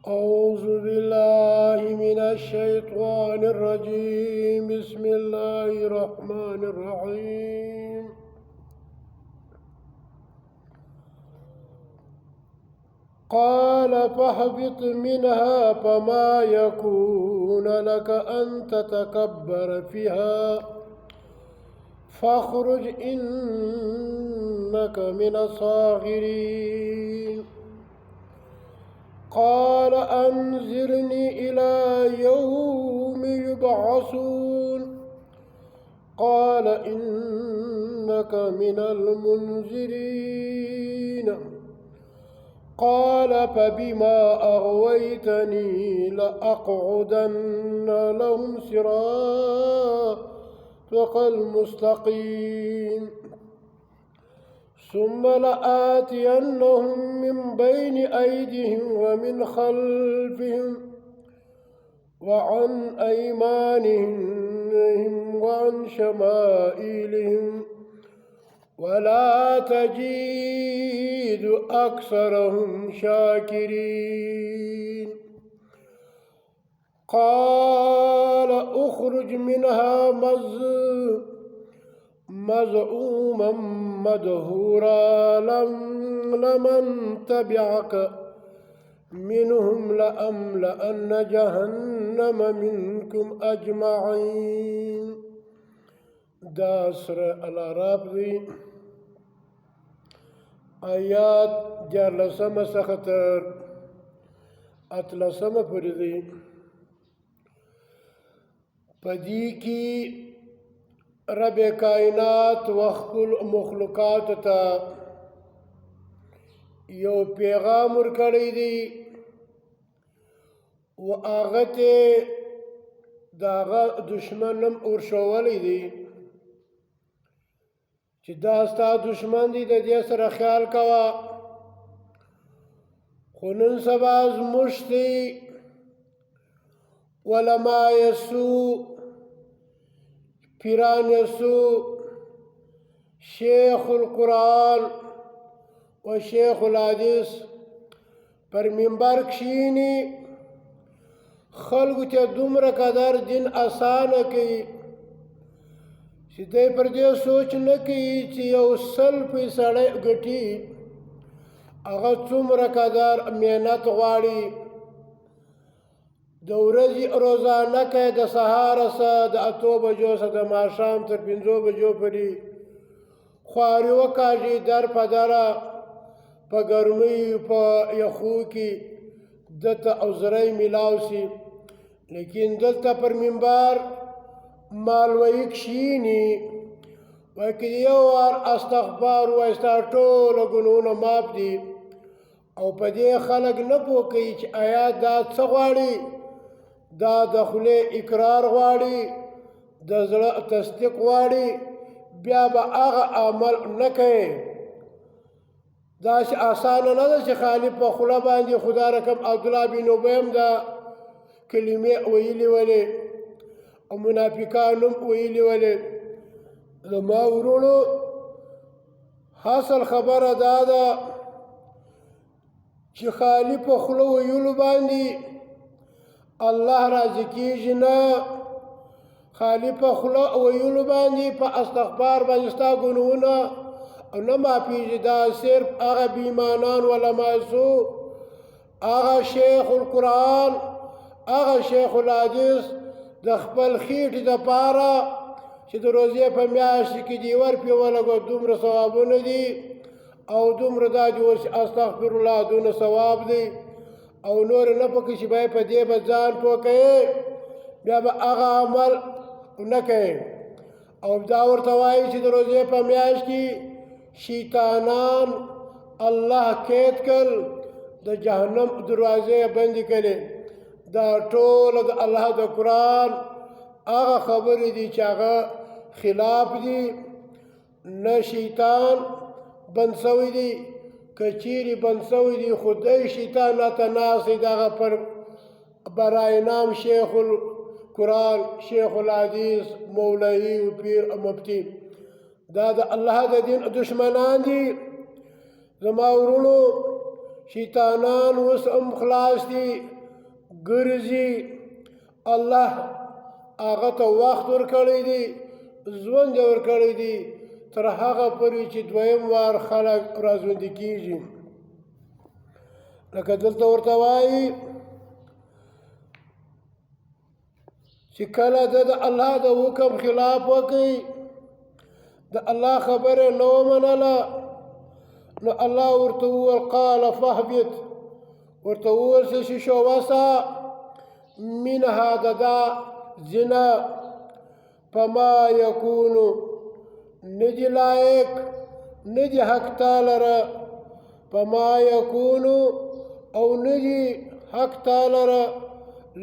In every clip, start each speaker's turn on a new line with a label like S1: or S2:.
S1: أعوذ بالله من الشيطان الرجيم بسم الله الرحمن الرحيم قال فاهبط منها فما يكون لك أن تتكبر فيها فاخرج إنك من الصاغرين قال أنذرني إلى يوم يبعثون قال إنك من المنذرين قال فبما أغويتني لأقعدن لهم صراطك المستقيم ثم لآتينهم من بين أيديهم ومن خلفهم وعن أيمانهم وعن شمائلهم ولا تجد أكثرهم شاكرين قال اخرج منها مذءوما مدحورا لمن تبعك منهم لأملأن جهنم منكم أجمعين. دا سورة الأعراف دی آیات 14 څخه تر 18 پورې دی. پدې کې رب کائنات و خپل مخلوقات ته یو پیغام ورکړی دی و هغه ته د هغه دشمن هم ورښولی دی چې دا ستا دشمن دی، د دې سره خیال کوه. خو نن سبا زموږ دی علما یسو، پیران یسو، شیخ القرآن و شیخ الحدیث پر منبر کښیني، خلکو ته دومره قدر دین اسانه کوي چې دی پر دې سوچ نه کوي چې یو 100 سړی ګټي هغه څومره قدر محنت غواړي. د ورځې روزانه کوي د سهار څخه د 8 بجو څخه د ماښام تر 5 بجو پورې خواري وکاږي، در په دره په ګرمۍ په یخو کې دته عذرۍ میلاو شي. لیکن دلته پر منبر مالوی کښیني وایي که یو وار استغفار ووایي ستا ټوله ګناهونه معاف دي. او په دې خلک نه پوه کوي چې آیا دا څه غواړي، دا د خولې اقرار غواړي، د زړه تصدیق غواړي، بیا به هغه عمل نه کوي. داسې اسانه نه ده چې خالي په خوله باندې خدا رقم عبدالله بن ابی هم دا کلمې ویلې ولې او منافقان هم ویلې ولې. زما ورونو حاصل خبره دا ده چې خالي په خوله ویلو باندې الله راضي کېږي نه. خالي په خوله ویلو باندې په استغفار باندې ستا ګناهونه او نه معافېږي. دا صرف هغه بېایمانان علما سو، هغه شیخ القرآن، هغه شیخ الحدیث د خپل خېټې دپاره چې د روزې په میاشت کې دې ورپې ولګو دومره ثوابونه دي او دومره دا چې اوس استغفر الله دونه ثواب دی او نور نه پکې چې باید په دې به ځان پوه کوې بیا به هغه عمل نه کوې. او دا ورته وایي چې د روزې په میاشت کې شیطانان الله قید کړ، د جهنم دروازې بندې کړې. دا ټوله د الله د قرآن هغه خبرې دي چې هغه خلاف دي. نه شیطان بند سوی دی، که چیرې بند سوی دی خدای شیطان راته ناست دی دغه پر برای نام شیخ القرآن، شیخ الحدیث، مولوی و پیر و مفتی. دا د الله د دین دشمنان دي. زما ورونو شیطانان اوس هم خلاص دي ګرځي الله هغه ته وخت ورکړی دی ژوند یې ورکړی دی تر هغه پورې چې دویم وار خلک راژوندي کېږي لکه دلته ورته وایي چې کله د الله د حکم خلاف وکړي د الله خبره نه ومنله نو الله ورته وویل قال فاهبط ورته وویل چې شو وسه منها د دا زنا فما یکون ندی لایق ندی حق تالره فما یکون او ندی حق تالره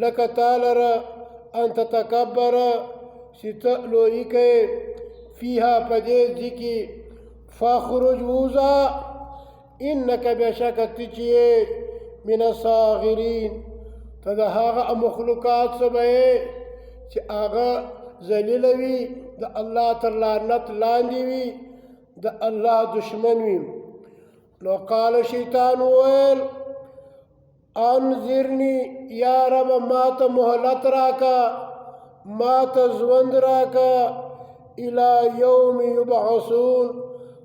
S1: لکه تالره ان تتکبر چې ته لویي کوې فیها په دې ځای کې فاخرج ووځه انک بېشکه ته چې من الصاغرین ته د هغه مخلوقات څه به یې چې هغه ذلیله وي د الله تر لعنت لاندې وي د الله دشمن وي نو قال شیطان وویل انذرني یا رب ما ته مهلت راکا ما ته ژوند راکا الى یوم یبعثون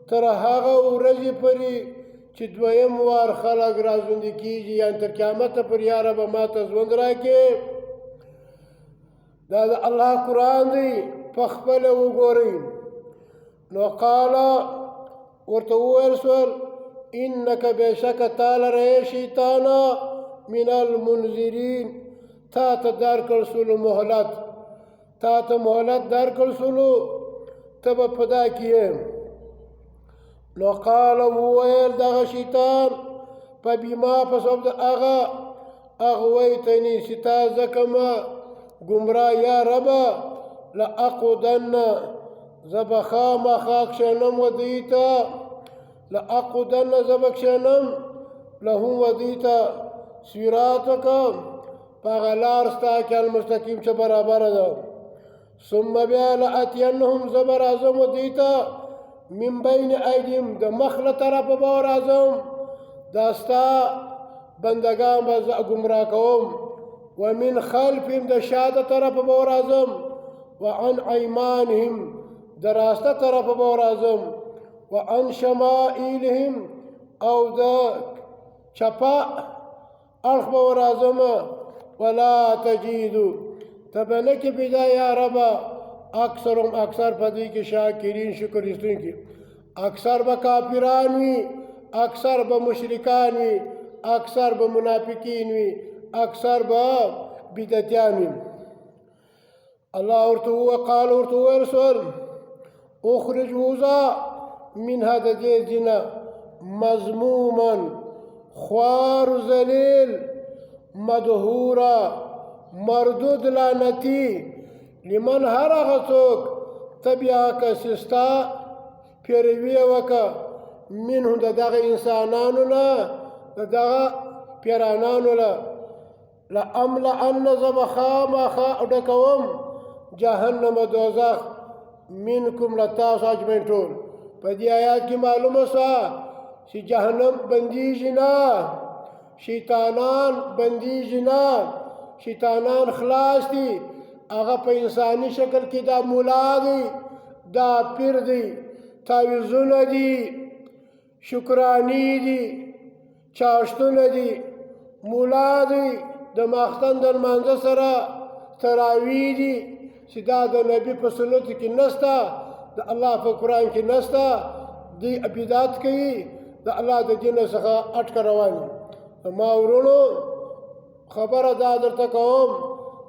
S1: تر هغه ورځې پورې چې دویم وار خلک راژوندي کېږي یعنې تر قیامته پورې یا رب ما ته ژوند راکړې دا د الله قرآن دی په خپله وګورئ نو قاله ورته وویل سول انک بېشکه تا لره شیطانه من المنذرین تا ته درکړل سولو مهلت تا ته مهلت درکړل سولو ته به په دا کې نو قال وویل دغه شیطان په بیما په سبب د هغه اغویتني چې تا ځکه ما ګمراه یا ربه لاقعدن زه به خامخا کښېنم ودوی ته لاقعدن زه به کښېنم لهم ودوی ته صراطک په هغه لار ستا کې المستقیم چې برابره ده ثم بیا لاتینهم زه به راځم ودوی ته من بین ایدیم د مخ له طرفه به راځم دا ستا بندګان به زه ګمراه کوم ومن خلفهم د شاته طرفه به راځم وعن ایمانهم د راسته طرفه به راځم وعن شمائلهم او د چپه اړخ به راځم ولا تجیدو ته به نه کې پیدا یا ربه اکثرهم اکثر په دې کې شاکرین شکر ایستونکي اکثر به کافران وي اکثر به مشرکان وي اکثر به منافقین وي اکثر به بدعتیان وي الله ورته وقال ورته وویل سول اخرج ووځه منها د دې ځینه مذموما خوار ذلیل مدهوره مردود لعنتي لمن هر هغه څوک تبیا که سستا پیروي وکړه منهم د دغه انسانانو نه د دغه پیرانانو نه لاملأن زه به خامخا ډکوم جهنم دوزخ منکم له تاسو اجمعین ټول په دې آیات کې معلومه شوه چې جهنم بندیږي نه شیطانان بندیږي نه شیطانان خلاص دي هغه په انساني شکل کې دا مولا دی دا پیر دی تعویذونه دي شکرانی دي چاشتونه دي مولا دی د ماختن د لمانځه سره تراویح دي چې دا د نبي په سنتو کې نسته د الله په قرآن کې نسته دوی بدعت کوي د الله د دین څخه اټکه روان دي ما ورونو خبره دا درته کوم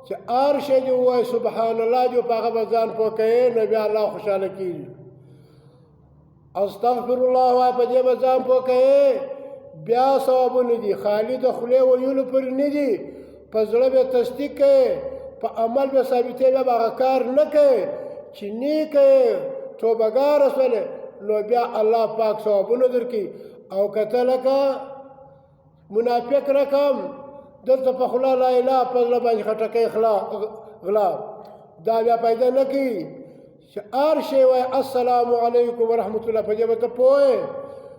S1: چې هر شی دې ووایي سبحان الله دې په هغه به ځان پوه کوې نو بیا الله خوشحاله کېږي استغفر الله وایه په دې به ځان پوه کوې بیا ثوابونه دي خالي د خولې ویلو پورې نه دي په زړه به تصدیق کوې په عمل به ثابتې بیا به هغه کار نه کوې چې نیک یې توبهګاره شولې نو بیا الله پاک ثوابونه درکړي او که ته لکه منافق رقم دلته په خوله لا اله په زړه باندې خټکی غلا دا بیا پیدا نه کوي چې هر شی وایي السلام علیکم ورحمت الله په دې به ته پوهې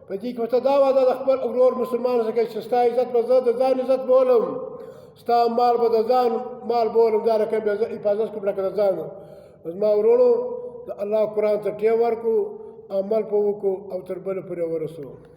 S1: په دې کې ورته دا وعده د خپل ورور مسلمان څخه چې ستا عزت به زه د ځان عزت بولم، ستا مال به د ځان مال بولم، دا رقم به زه حفاظت کوم لکه د ځان. زما ورونو د الله قرآن ته ټیم ورکړو، عمل په وکړو او تر بله پورې ورسو.